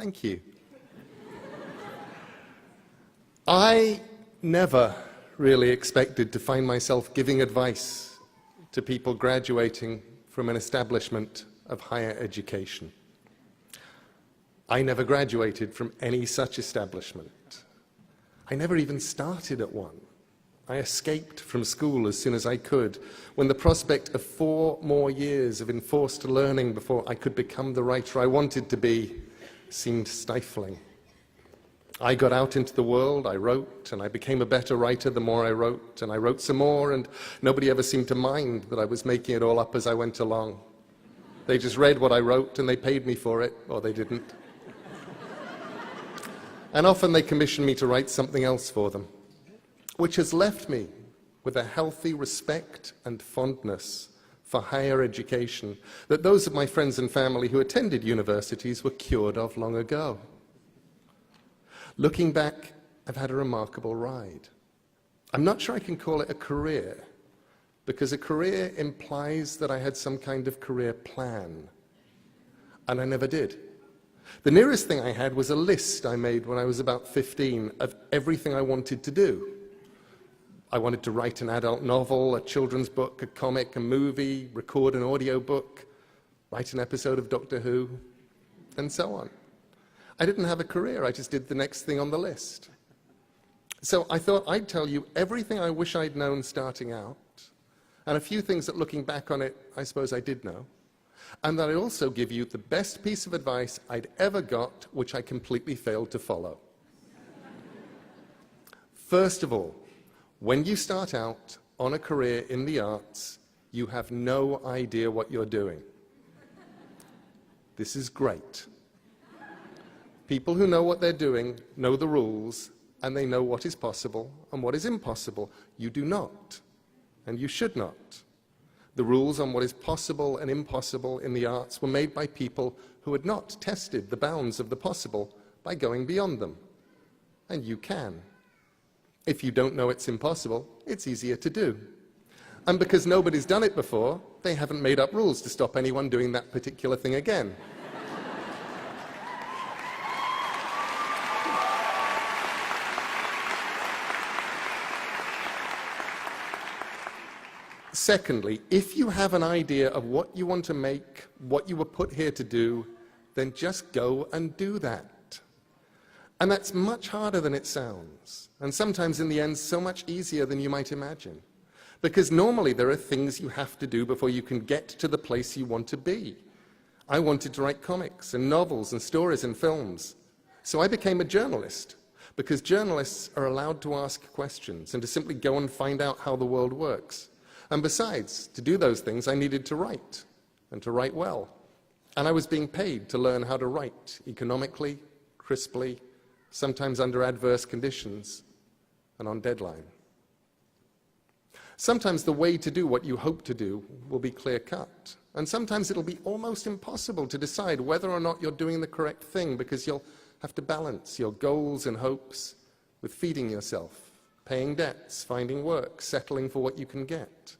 Thank you. I never really expected to find myself giving advice to people graduating from an establishment of higher education. I never graduated from any such establishment. I never even started at one. I escaped from school as soon as I could, when the prospect of 4 more years of enforced learning before I could become the writer I wanted to be seemed stifling. I got out into the world, I wrote, and I became a better writer the more I wrote, and I wrote some more, and nobody ever seemed to mind that I was making it all up as I went along. They just read what I wrote and they paid me for it, or they didn't. And often they commissioned me to write something else for them, which has left me with a healthy respect and fondness for higher education that those of my friends and family who attended universities were cured of long ago. Looking back, I've had a remarkable ride. I'm not sure I can call it a career, because a career implies that I had some kind of career plan, and I never did. The nearest thing I had was a list I made when I was about 15 of everything I wanted to do. I wanted to write an adult novel, a children's book, a comic, a movie, record an audio book, write an episode of Doctor Who, and so on. I didn't have a career, I just did the next thing on the list. So I thought I'd tell you everything I wish I'd known starting out, and a few things that looking back on it, I suppose I did know, and that I'd also give you the best piece of advice I'd ever got, which I completely failed to follow. First of all, when you start out on a career in the arts, you have no idea what you're doing. This is great. People who know what they're doing know the rules, and they know what is possible and what is impossible. You do not, and you should not. The rules on what is possible and impossible in the arts were made by people who had not tested the bounds of the possible by going beyond them. And you can. If you don't know it's impossible, it's easier to do. And because nobody's done it before, they haven't made up rules to stop anyone doing that particular thing again. Secondly, if you have an idea of what you want to make, what you were put here to do, then just go and do that. And that's much harder than it sounds, and sometimes in the end so much easier than you might imagine. Because normally there are things you have to do before you can get to the place you want to be. I wanted to write comics and novels and stories and films, so I became a journalist, because journalists are allowed to ask questions and to simply go and find out how the world works. And besides, to do those things, I needed to write, and to write well. And I was being paid to learn how to write economically, crisply, sometimes under adverse conditions, and on deadline. Sometimes the way to do what you hope to do will be clear-cut, and sometimes it'll be almost impossible to decide whether or not you're doing the correct thing, because you'll have to balance your goals and hopes with feeding yourself, paying debts, finding work, settling for what you can get.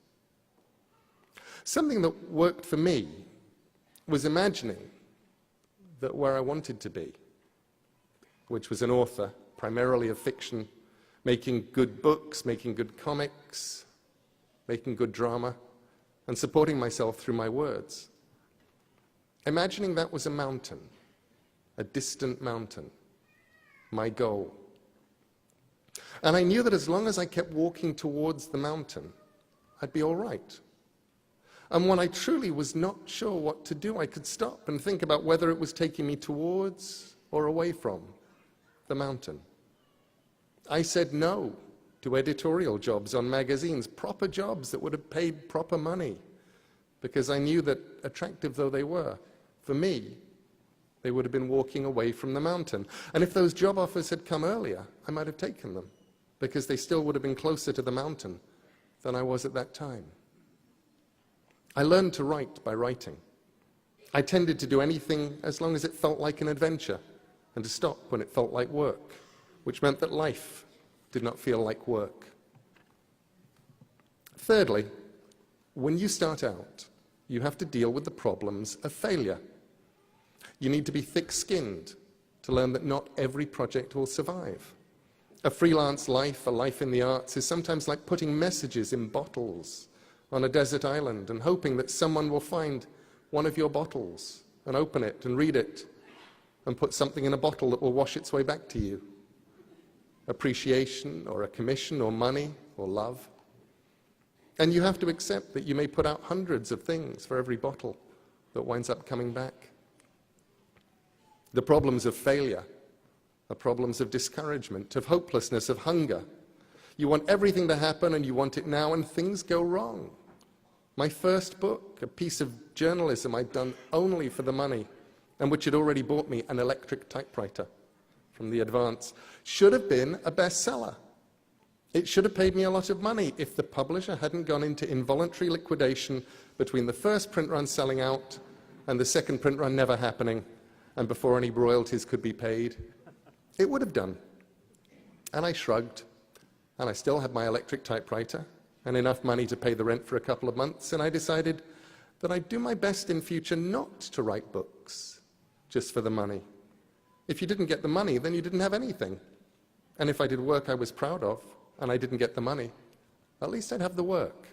Something that worked for me was imagining that where I wanted to be, which was an author, primarily of fiction, making good books, making good comics, making good drama, and supporting myself through my words. Imagining that was a mountain, a distant mountain, my goal. And I knew that as long as I kept walking towards the mountain, I'd be all right. And when I truly was not sure what to do, I could stop and think about whether it was taking me towards or away from the mountain. I said no to editorial jobs on magazines, proper jobs that would have paid proper money, because I knew that, attractive though they were, for me, they would have been walking away from the mountain. And if those job offers had come earlier, I might have taken them, because they still would have been closer to the mountain than I was at that time. I learned to write by writing. I tended to do anything as long as it felt like an adventure, and to stop when it felt like work, which meant that life did not feel like work. Thirdly, when you start out, you have to deal with the problems of failure. You need to be thick-skinned to learn that not every project will survive. A freelance life, a life in the arts, is sometimes like putting messages in bottles on a desert island and hoping that someone will find one of your bottles and open it and read it and put something in a bottle that will wash its way back to you. Appreciation or a commission or money or love. And you have to accept that you may put out hundreds of things for every bottle that winds up coming back. The problems of failure are problems of discouragement, of hopelessness, of hunger. You want everything to happen and you want it now, and things go wrong. My first book, a piece of journalism I'd done only for the money, and which had already bought me an electric typewriter from the Advance, should have been a bestseller. It should have paid me a lot of money if the publisher hadn't gone into involuntary liquidation between the first print run selling out and the second print run never happening, and before any royalties could be paid. It would have done. And I shrugged, and I still had my electric typewriter and enough money to pay the rent for a couple of months, and I decided that I'd do my best in future not to write books just for the money. If you didn't get the money, then you didn't have anything. And if I did work I was proud of, and I didn't get the money, at least I'd have the work.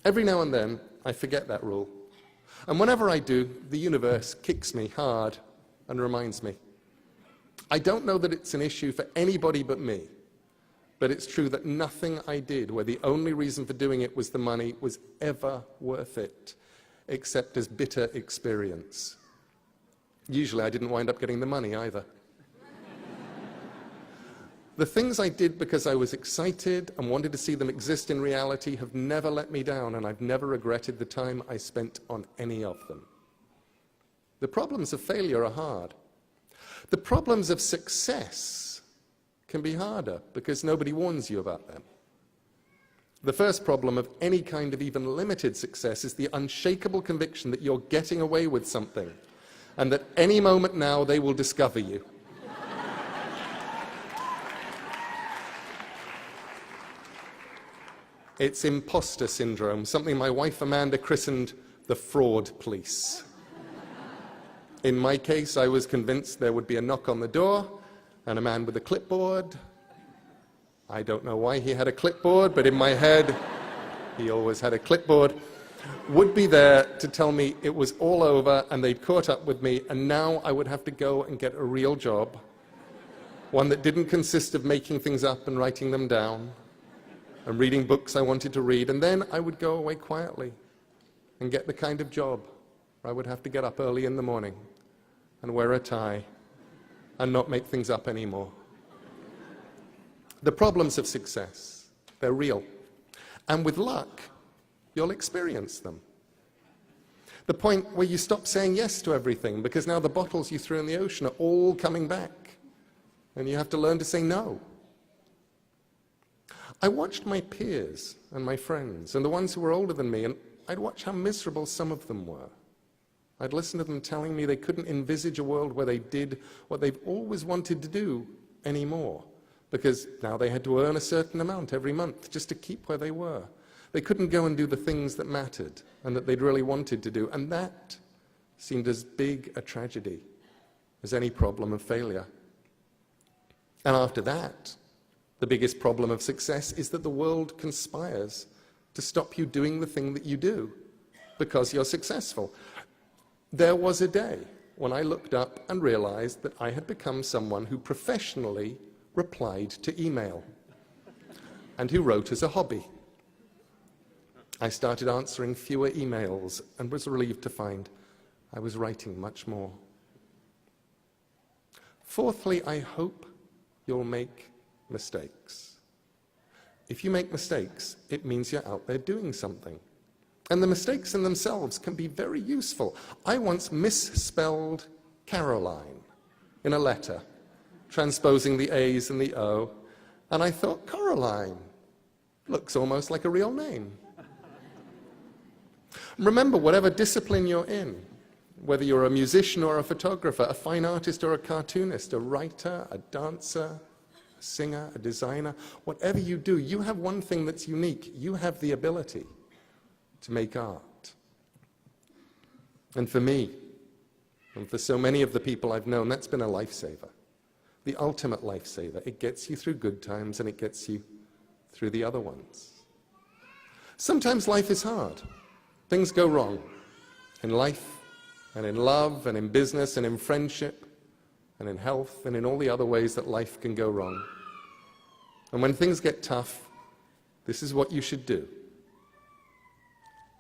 Every now and then, I forget that rule. And whenever I do, the universe kicks me hard and reminds me. I don't know that it's an issue for anybody but me, but it's true that nothing I did, where the only reason for doing it was the money, was ever worth it, except as bitter experience. Usually I didn't wind up getting the money either. The things I did because I was excited and wanted to see them exist in reality have never let me down, and I've never regretted the time I spent on any of them. The problems of failure are hard. The problems of success can be harder because nobody warns you about them. The first problem of any kind of even limited success is the unshakable conviction that you're getting away with something, and that any moment now they will discover you. It's imposter syndrome, something my wife Amanda christened the fraud police. In my case, I was convinced there would be a knock on the door and a man with a clipboard. I don't know why he had a clipboard, but in my head, he always had a clipboard, would be there to tell me it was all over and they'd caught up with me, and now I would have to go and get a real job, one that didn't consist of making things up and writing them down and reading books I wanted to read, and then I would go away quietly and get the kind of job where I would have to get up early in the morning and wear a tie and not make things up anymore. The problems of success, they're real. And with luck, you'll experience them. The point where you stop saying yes to everything because now the bottles you threw in the ocean are all coming back and you have to learn to say no. I watched my peers and my friends and the ones who were older than me, and I'd watch how miserable some of them were. I'd listen to them telling me they couldn't envisage a world where they did what they've always wanted to do anymore, because now they had to earn a certain amount every month just to keep where they were. They couldn't go and do the things that mattered and that they'd really wanted to do, and that seemed as big a tragedy as any problem of failure. And after that, the biggest problem of success is that the world conspires to stop you doing the thing that you do because you're successful. There was a day when I looked up and realized that I had become someone who professionally replied to email and who wrote as a hobby. I started answering fewer emails and was relieved to find I was writing much more. Fourthly, I hope you'll make mistakes. If you make mistakes, it means you're out there doing something. And the mistakes in themselves can be very useful. I once misspelled Caroline in a letter, transposing the A's and the O, and I thought, Coraline looks almost like a real name. Remember, whatever discipline you're in, whether you're a musician or a photographer, a fine artist or a cartoonist, a writer, a dancer, a singer, a designer, whatever you do, you have one thing that's unique. You have the ability to make art. And for me, And for so many of the people I've known, that's been a lifesaver. The ultimate lifesaver. It gets you through good times and it gets you through the other ones. Sometimes life is hard. Things go wrong in life and in love and in business and in friendship and in health and in all the other ways that life can go wrong. And when things get tough, this is what you should do.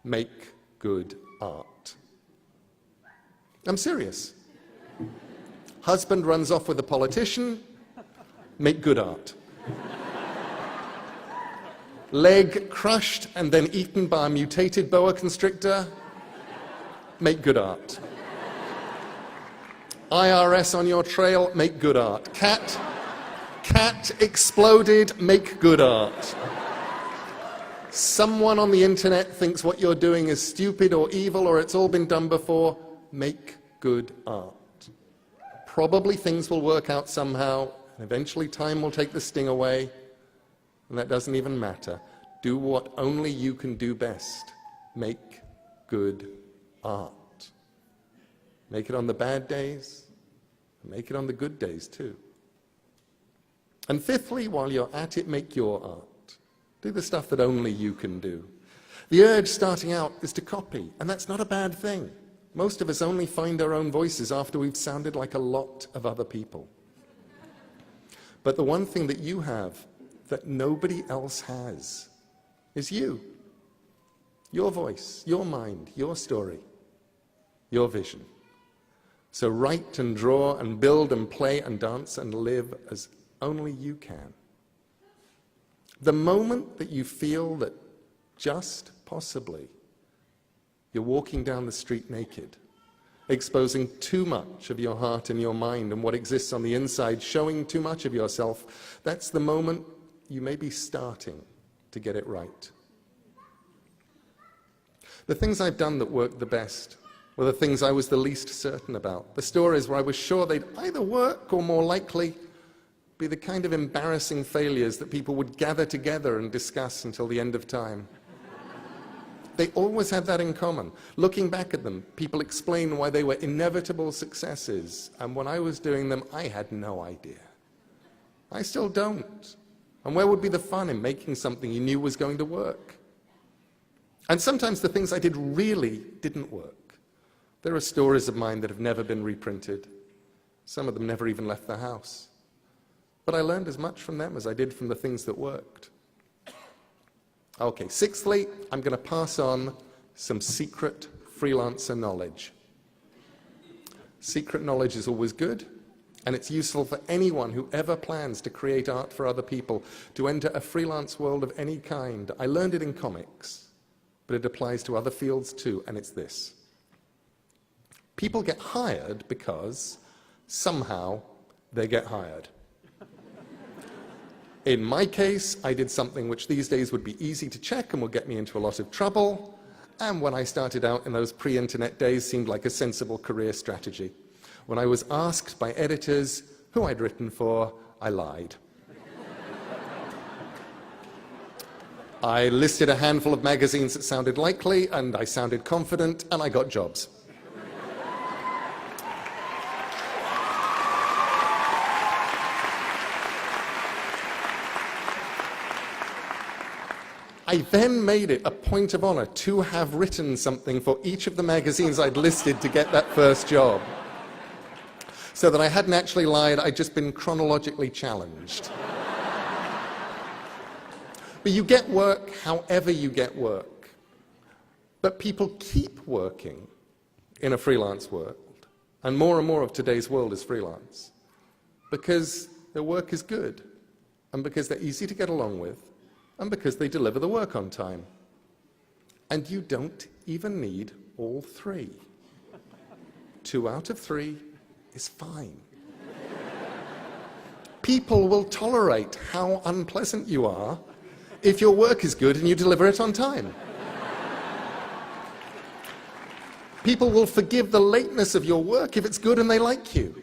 Make good art. I'm serious. Husband runs off with a politician, make good art. Leg crushed and then eaten by a mutated boa constrictor, make good art. IRS on your trail, make good art. Cat exploded, make good art. Someone on the internet thinks what you're doing is stupid or evil or it's all been done before, make good art. Probably things will work out somehow, and eventually time will take the sting away, and that doesn't even matter. Do what only you can do best. Make good art. Make it on the bad days, and make it on the good days too. And fifthly, while you're at it, make your art. Do the stuff that only you can do. The urge starting out is to copy, and that's not a bad thing. Most of us only find our own voices after we've sounded like a lot of other people. But the one thing that you have that nobody else has is you. Your voice, your mind, your story, your vision. So write and draw and build and play and dance and live as only you can. The moment that you feel that just possibly you're walking down the street naked, exposing too much of your heart and your mind and what exists on the inside, showing too much of yourself, that's the moment you may be starting to get it right. The things I've done that worked the best were the things I was the least certain about. The stories where I was sure they'd either work or more likely be the kind of embarrassing failures that people would gather together and discuss until the end of time. They always have that in common. Looking back at them, people explain why they were inevitable successes, and when I was doing them, I had no idea. I still don't. And where would be the fun in making something you knew was going to work? And sometimes the things I did really didn't work. There are stories of mine that have never been reprinted. Some of them never even left the house. But I learned as much from them as I did from the things that worked. Okay, sixthly, I'm going to pass on some secret freelancer knowledge. Secret knowledge is always good, and it's useful for anyone who ever plans to create art for other people, to enter a freelance world of any kind. I learned it in comics, but it applies to other fields too, and it's this. People get hired because somehow they get hired. In my case, I did something which these days would be easy to check and would get me into a lot of trouble, and when I started out in those pre-internet days seemed like a sensible career strategy. When I was asked by editors who I'd written for, I lied. I listed a handful of magazines that sounded likely, and I sounded confident, and I got jobs. I then made it a point of honor to have written something for each of the magazines I'd listed to get that first job. So that I hadn't actually lied, I'd just been chronologically challenged. But you get work however you get work. But people keep working in a freelance world. And more of today's world is freelance. Because their work is good. And because they're easy to get along with. And because they deliver the work on time. And you don't even need all three. 2 out of 3 is fine. People will tolerate how unpleasant you are if your work is good and you deliver it on time. People will forgive the lateness of your work if it's good and they like you.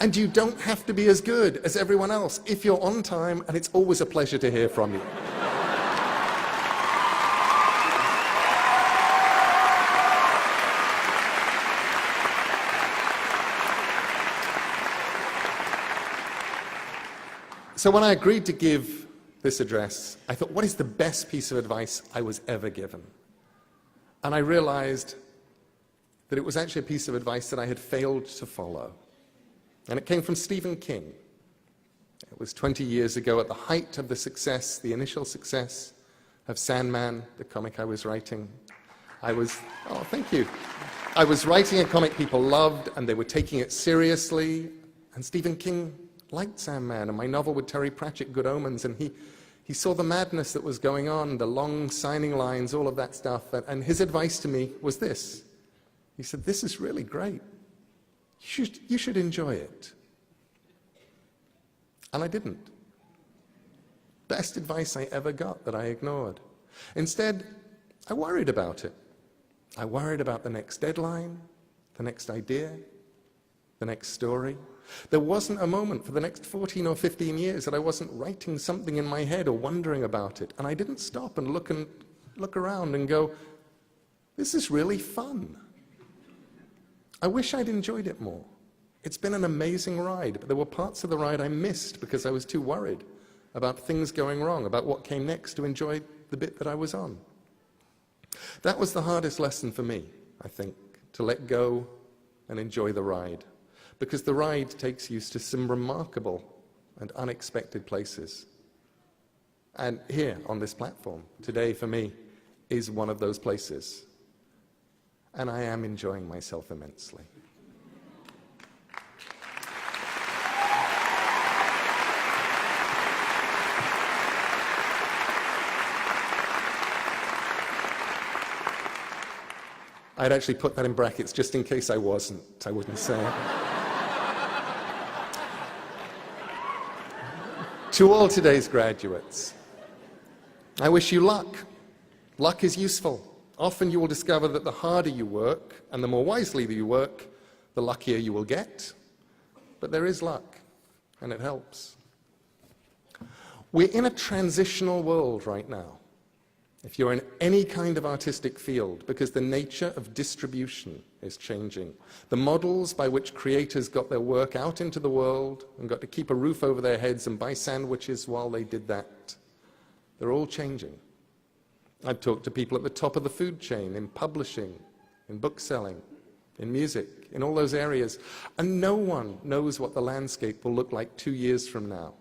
And you don't have to be as good as everyone else if you're on time, and it's always a pleasure to hear from you. So when I agreed to give this address, I thought, what is the best piece of advice I was ever given? And I realized that it was actually a piece of advice that I had failed to follow. And it came from Stephen King. It was 20 years ago at the height of the success, the initial success of Sandman, the comic I was writing. Thank you. I was writing a comic people loved, and they were taking it seriously. And Stephen King liked Sandman and my novel with Terry Pratchett, Good Omens, and he saw the madness that was going on, the long signing lines, all of that stuff. And his advice to me was this. He said, this is really great. You should enjoy it. And I didn't. Best advice I ever got that I ignored. Instead, I worried about it. I worried about the next deadline, the next idea, the next story. There wasn't a moment for the next 14 or 15 years that I wasn't writing something in my head or wondering about it. And I didn't stop and look around and go, this is really fun. I wish I'd enjoyed it more. It's been an amazing ride, but there were parts of the ride I missed because I was too worried about things going wrong, about what came next to enjoy the bit that I was on. That was the hardest lesson for me, I think, to let go and enjoy the ride, because the ride takes you to some remarkable and unexpected places. And here on this platform today, for me, is one of those places. And I am enjoying myself immensely. I'd actually put that in brackets just in case I wasn't. I wouldn't say it. To all today's graduates, I wish you luck. Luck is useful. Often you will discover that the harder you work and the more wisely that you work, the luckier you will get. But there is luck, and it helps. We're in a transitional world right now, if you're in any kind of artistic field, because the nature of distribution is changing. The models by which creators got their work out into the world and got to keep a roof over their heads and buy sandwiches while they did that, they're all changing. I've talked to people at the top of the food chain, in publishing, in bookselling, in music, in all those areas, and no one knows what the landscape will look like 2 years from now,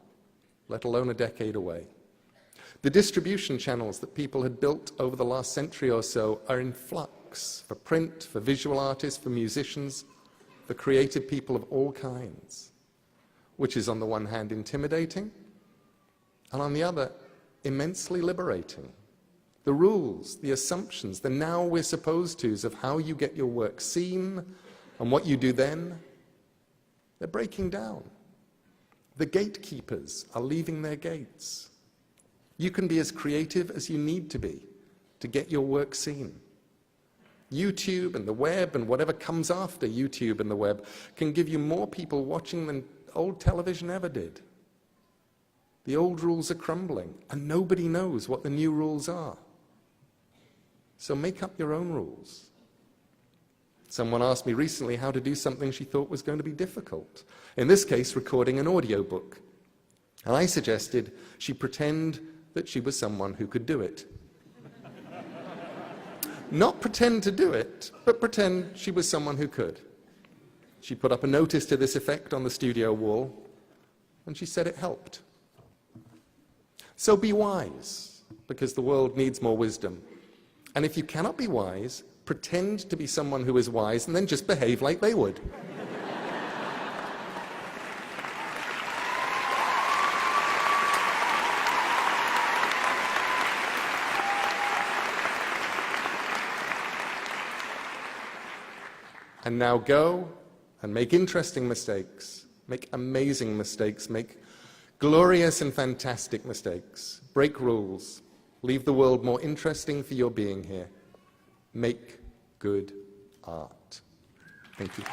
let alone a decade away. The distribution channels that people had built over the last century or so are in flux for print, for visual artists, for musicians, for creative people of all kinds, which is on the one hand intimidating, and on the other immensely liberating. The rules, the assumptions, the now we're supposed to's of how you get your work seen and what you do then, they're breaking down. The gatekeepers are leaving their gates. You can be as creative as you need to be to get your work seen. YouTube and the web and whatever comes after YouTube and the web can give you more people watching than old television ever did. The old rules are crumbling, and nobody knows what the new rules are. So make up your own rules. Someone asked me recently how to do something she thought was going to be difficult. In this case, recording an audiobook. And I suggested she pretend that she was someone who could do it. Not pretend to do it, but pretend she was someone who could. She put up a notice to this effect on the studio wall, and she said it helped. So be wise, because the world needs more wisdom. And if you cannot be wise, pretend to be someone who is wise and then just behave like they would. And now go and make interesting mistakes, make amazing mistakes, make glorious and fantastic mistakes, break rules, leave the world more interesting for your being here. Make good art. Thank you.